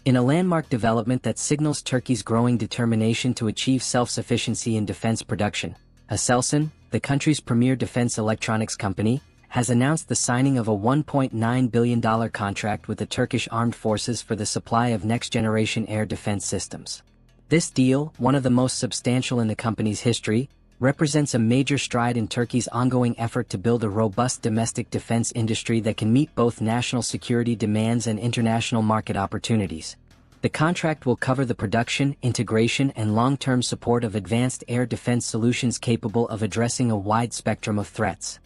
In a landmark development that signals Turkey's growing determination to achieve self-sufficiency in defense production, Aselsan, the country's premier defense electronics company, has announced the signing of a $1.9 billion contract with the Turkish Armed Forces for the supply of next-generation air defense systems. This deal, one of the most substantial in the company's history, represents a major stride in Turkey's ongoing effort to build a robust domestic defense industry that can meet both national security demands and international market opportunities. The contract will cover the production, integration, and long-term support of advanced air defense solutions capable of addressing a wide spectrum of threats.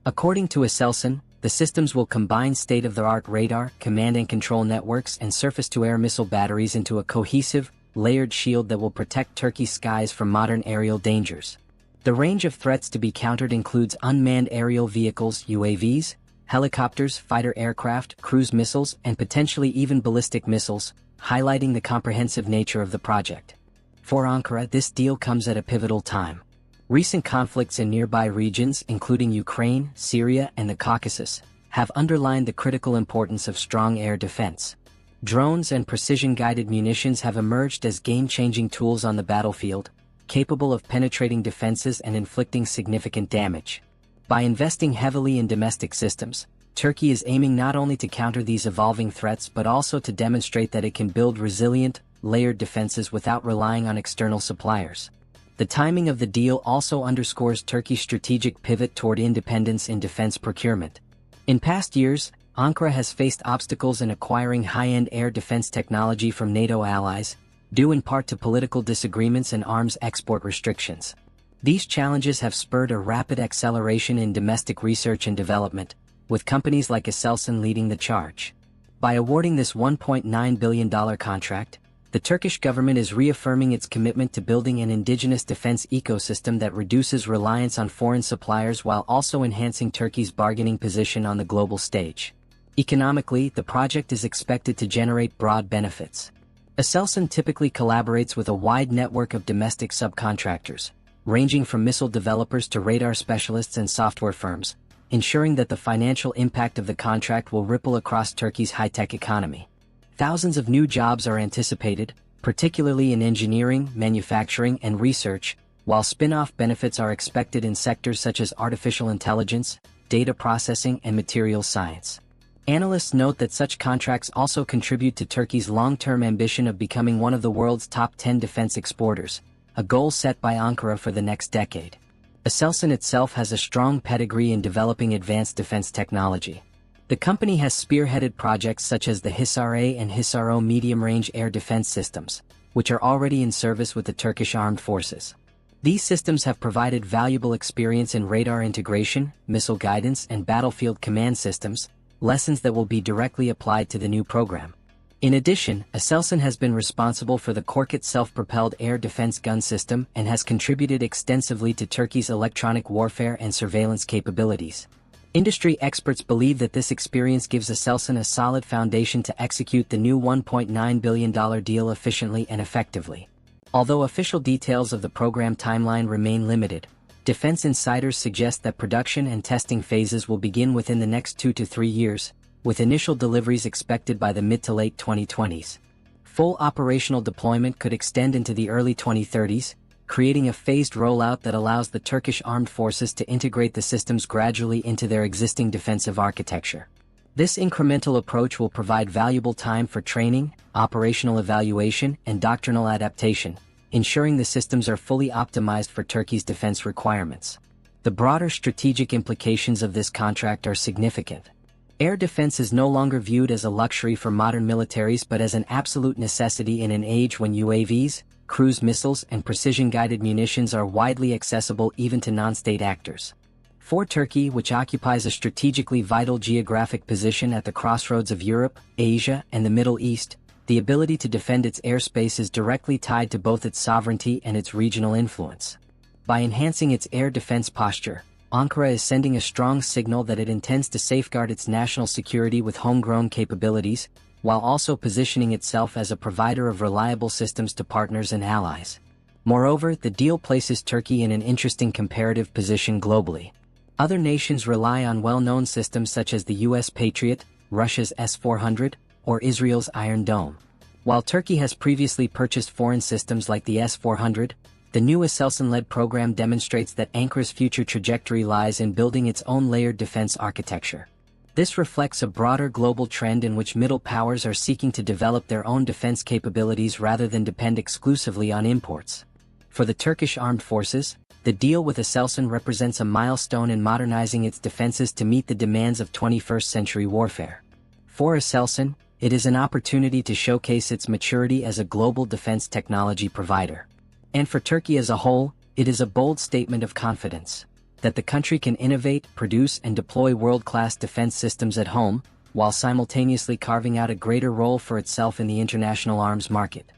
According to Aselsan, the systems will combine state-of-the-art radar, command and control networks, and surface-to-air missile batteries into a cohesive, layered shield that will protect Turkey's skies from modern aerial dangers. The range of threats to be countered includes unmanned aerial vehicles (UAVs), helicopters, fighter aircraft, cruise missiles, and potentially even ballistic missiles, highlighting the comprehensive nature of the project. For Ankara, this deal comes at a pivotal time. Recent conflicts in nearby regions, including Ukraine, Syria, and the Caucasus, have underlined the critical importance of strong air defense. Drones and precision-guided munitions have emerged as game-changing tools on the battlefield, capable of penetrating defenses and inflicting significant damage. By investing heavily in domestic systems, Turkey is aiming not only to counter these evolving threats but also to demonstrate that it can build resilient, layered defenses without relying on external suppliers. The timing of the deal also underscores Turkey's strategic pivot toward independence in defense procurement. In past years, Ankara has faced obstacles in acquiring high-end air defense technology from NATO allies, due in part to political disagreements and arms export restrictions. These challenges have spurred a rapid acceleration in domestic research and development, with companies like Aselsan leading the charge. By awarding this $1.9 billion contract, the Turkish government is reaffirming its commitment to building an indigenous defense ecosystem that reduces reliance on foreign suppliers while also enhancing Turkey's bargaining position on the global stage. Economically, the project is expected to generate broad benefits. Aselsan typically collaborates with a wide network of domestic subcontractors, ranging from missile developers to radar specialists and software firms, ensuring that the financial impact of the contract will ripple across Turkey's high-tech economy. Thousands of new jobs are anticipated, particularly in engineering, manufacturing, and research, while spin-off benefits are expected in sectors such as artificial intelligence, data processing, and materials science. Analysts note that such contracts also contribute to Turkey's long-term ambition of becoming one of the world's top 10 defense exporters, a goal set by Ankara for the next decade. Aselsan itself has a strong pedigree in developing advanced defense technology. The company has spearheaded projects such as the Hisar-A and Hisar-O medium-range air defense systems, which are already in service with the Turkish Armed Forces. These systems have provided valuable experience in radar integration, missile guidance, and battlefield command systems, lessons that will be directly applied to the new program. In addition, Aselsan has been responsible for the KORKUT self-propelled air defense gun system and has contributed extensively to Turkey's electronic warfare and surveillance capabilities. Industry experts believe that this experience gives Aselsan a solid foundation to execute the new $1.9 billion deal efficiently and effectively. Although official details of the program timeline remain limited, defense insiders suggest that production and testing phases will begin within the next 2 to 3 years, with initial deliveries expected by the mid to late 2020s. Full operational deployment could extend into the early 2030s, creating a phased rollout that allows the Turkish Armed Forces to integrate the systems gradually into their existing defensive architecture. This incremental approach will provide valuable time for training, operational evaluation, and doctrinal adaptation, ensuring the systems are fully optimized for Turkey's defense requirements. The broader strategic implications of this contract are significant. Air defense is no longer viewed as a luxury for modern militaries but as an absolute necessity in an age when UAVs, cruise missiles, and precision-guided munitions are widely accessible even to non-state actors. For Turkey, which occupies a strategically vital geographic position at the crossroads of Europe, Asia, and the Middle East, the ability to defend its airspace is directly tied to both its sovereignty and its regional influence. By enhancing its air defense posture, Ankara is sending a strong signal that it intends to safeguard its national security with homegrown capabilities, while also positioning itself as a provider of reliable systems to partners and allies. Moreover, the deal places Turkey in an interesting comparative position globally. Other nations rely on well-known systems such as the US Patriot, Russia's S-400, or Israel's Iron Dome. While Turkey has previously purchased foreign systems like the S-400, the new Aselsan-led program demonstrates that Ankar's future trajectory lies in building its own layered defense architecture. This reflects a broader global trend in which middle powers are seeking to develop their own defense capabilities rather than depend exclusively on imports. For the Turkish armed forces, the deal with Aselsan represents a milestone in modernizing its defenses to meet the demands of 21st-century warfare. For Aselsan, it is an opportunity to showcase its maturity as a global defense technology provider. And for Turkey as a whole, it is a bold statement of confidence that the country can innovate, produce and deploy world-class defense systems at home, while simultaneously carving out a greater role for itself in the international arms market.